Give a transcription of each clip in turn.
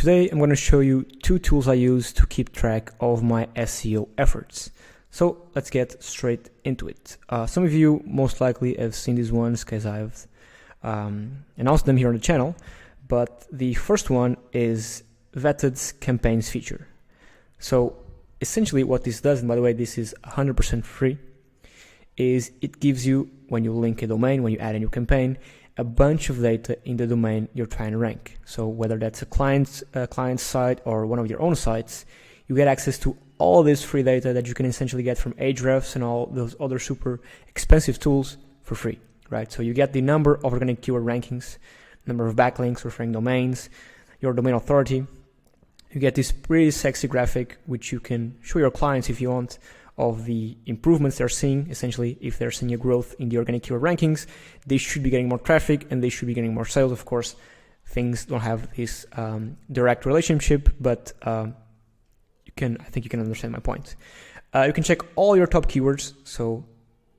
today I'm going to show you two tools I use to keep track of my SEO efforts. So let's get straight into it. Some of you most likely have seen these ones because I've announced them here on the channel, but the first one is Vetted's campaigns feature. So essentially what this does, and by the way this is 100% free, is it gives you, when you link a domain, when you add a new campaign, a bunch of data in the domain you're trying to rank. So whether that's a client's site or one of your own sites, you get access to all this free data that you can essentially get from Ahrefs and all those other super expensive tools for free, right? So you get the number of organic keyword rankings, number of backlinks, referring domains, your domain authority. You get this pretty sexy graphic which you can show your clients if you want, of the improvements they're seeing. Essentially, if they're seeing a growth in the organic keyword rankings, they should be getting more traffic and they should be getting more sales. Of course, things don't have this direct relationship, but I think you can understand my point. You can check all your top keywords, so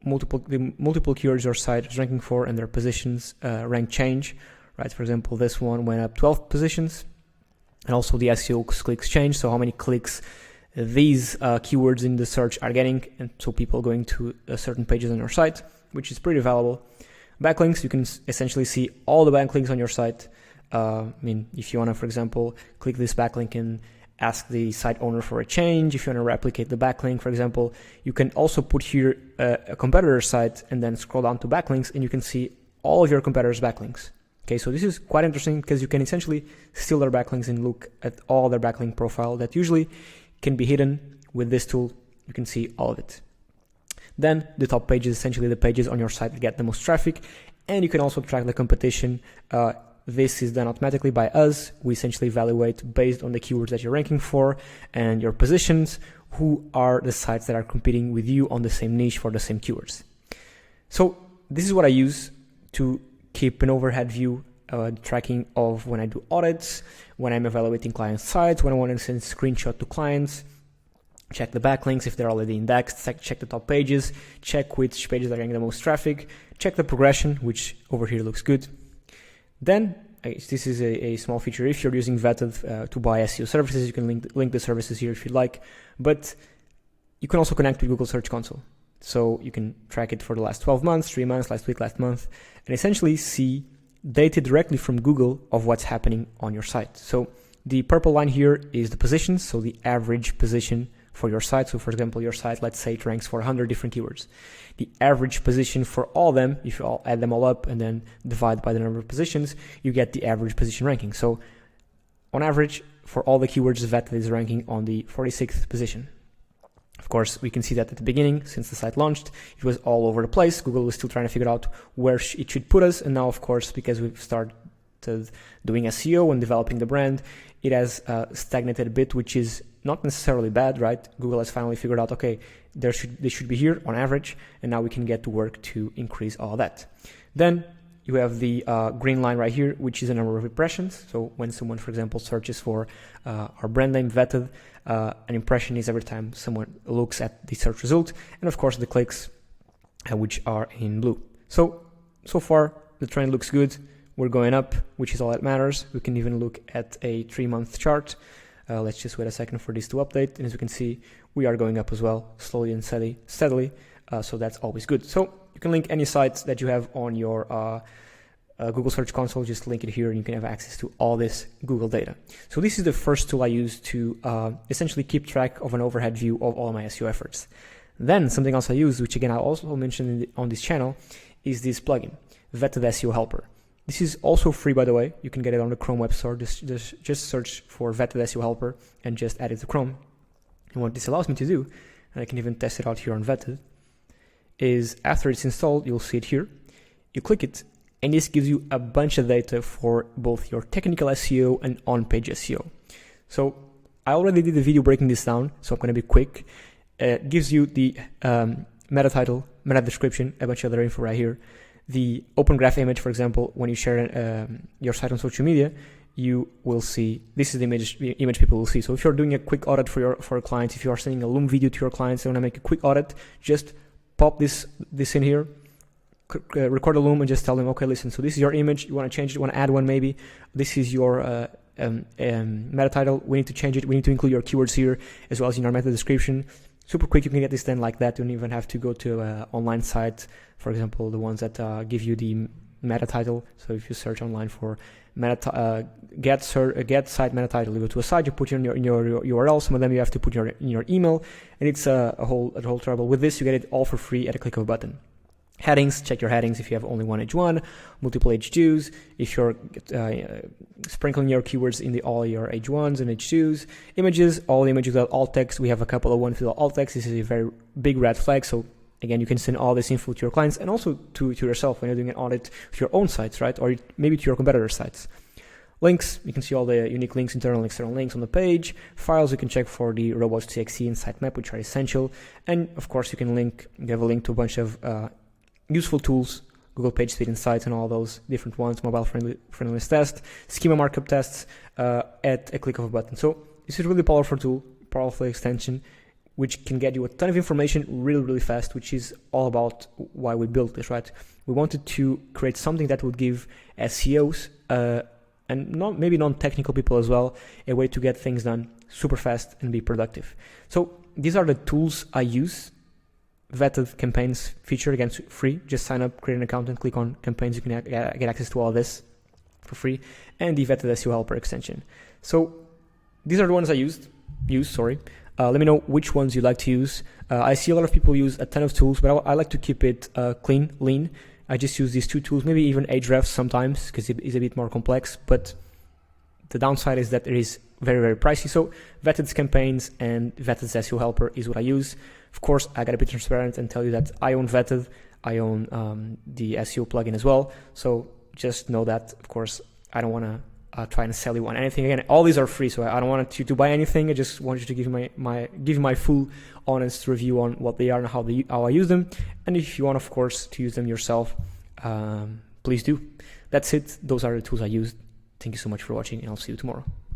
multiple keywords your site is ranking for and their positions rank change, right? For example, this one went up 12 positions, and also the SEO clicks change, so how many clicks these keywords in the search are getting, and so people going to certain pages on your site, which is pretty valuable. Backlinks, you can essentially see all the backlinks on your site. I mean, if you want to, for example, click this backlink and ask the site owner for a change, if you want to replicate the backlink, for example, you can also put here a competitor site and then scroll down to backlinks and you can see all of your competitors' backlinks. Okay, so this is quite interesting because you can essentially steal their backlinks and look at all their backlink profile that usually can be hidden. With this tool. You can see all of it. Then the top pages, essentially the pages on your site that get the most traffic, and you can also track the competition. This is done automatically by us. We essentially evaluate based on the keywords that you're ranking for and your positions, who are the sites that are competing with you on the same niche for the same keywords. So this is what I use to keep an overhead view, tracking of when I do audits, when I'm evaluating client sites, when I want to send screenshot to clients, check the backlinks if they're already indexed, check the top pages, check which pages are getting the most traffic, check the progression, which over here looks good. Then this is a small feature. If you're using Vetted to buy SEO services, you can link the services here if you'd like, but you can also connect with Google Search Console. So you can track it for the last 12 months, 3 months, last week, last month, and essentially see data directly from Google of what's happening on your site. So the purple line here is the positions, so the average position for your site. So for example, your site, let's say it ranks for 100 different keywords. The average position for all of them, if you all add them all up and then divide by the number of positions, you get the average position ranking. So on average, for all the keywords, Vetted is ranking on the 46th position. Of course, we can see that at the beginning, since the site launched, it was all over the place. Google was still trying to figure out where it should put us. And now, of course, because we've started doing SEO and developing the brand, it has stagnated a bit, which is not necessarily bad, right? Google has finally figured out, okay, they should be here on average, and now we can get to work to increase all that. Then you have the green line right here, which is the number of impressions. So when someone, for example, searches for our brand name, Vetted, an impression is every time someone looks at the search result, and of course the clicks, which are in blue. So far the trend looks good. We're going up, which is all that matters. We can even look at a 3-month chart. Let's just wait a second for this to update, and as you can see, we are going up as well, slowly and steadily. So that's always good. So you can link any sites that you have on your Google Search Console, just link it here and you can have access to all this Google data. So this is the first tool I use to essentially keep track of an overhead view of all my SEO efforts. Then something else I use, which again I also mentioned on this channel, is this plugin, Vetted SEO Helper. This is also free, by the way. You can get it on the Chrome Web Store. Just search for Vetted SEO Helper and just add it to Chrome. And what this allows me to do, and I can even test it out here on Vetted, is after it's installed, you'll see it here. You click it, and this gives you a bunch of data for both your technical SEO and on-page SEO. So I already did a video breaking this down, so I'm going to be quick. It gives you the meta title, meta description, a bunch of other info right here. The open graph image, for example, when you share your site on social media, you will see, this is the image people will see. So if you're doing a quick audit for a client, if you are sending a Loom video to your clients, they want to make a quick audit, just pop this in here, record a Loom and just tell them, okay, listen, so this is your image, you want to change it, you want to add one maybe, this is your meta title. We need to change it. We need to include your keywords here as well as in our meta description. Super quick, you can get this done like that. You don't even have to go to an online site, for example, the ones that give you the meta title. So if you search online for get site meta title, you go to a site, you put in your URL. Some of them you have to put in your email, and it's a whole trouble. With this, you get it all for free at a click of a button. Headings, check your headings if you have only one H1, multiple H2s, if you're sprinkling your keywords in all your H1s and H2s. Images, all the images without alt text. We have a couple of ones without alt text. This is a very big red flag. So again, you can send all this info to your clients and also to yourself when you're doing an audit to your own sites, right? Or maybe to your competitor sites. Links, you can see all the unique links, internal and external links on the page. Files, you can check for the robots.txt and sitemap, which are essential. And of course, you have a link to a bunch of useful tools, Google PageSpeed Insights and all those different ones, mobile friendliness test, schema markup tests at a click of a button. So this is a really powerful tool, powerful extension, which can get you a ton of information really, really fast, which is all about why we built this, right? We wanted to create something that would give SEOs and maybe non-technical people as well a way to get things done super fast and be productive. So these are the tools I use. Vetted campaigns feature, again, free. Just sign up, create an account, and click on campaigns. You can get access to all this for free. And the Vetted SEO Helper extension. So these are the ones I use. Let me know which ones you like to use. I see a lot of people use a ton of tools, but I like to keep it clean, lean. I just use these two tools, maybe even Ahrefs sometimes, because it is a bit more complex. But the downside is that it is very, very pricey. So Vetted's campaigns and Vetted's SEO Helper is what I use. Of course, I gotta be transparent and tell you that I own Vetted. I own the SEO plugin as well. So just know that, of course, I don't want to try and sell you on anything. Again, all these are free, so I don't want you to buy anything. I just want you to give my full, honest review on what they are and how I use them. And if you want, of course, to use them yourself, please do. That's it. Those are the tools I used. Thank you so much for watching, and I'll see you tomorrow.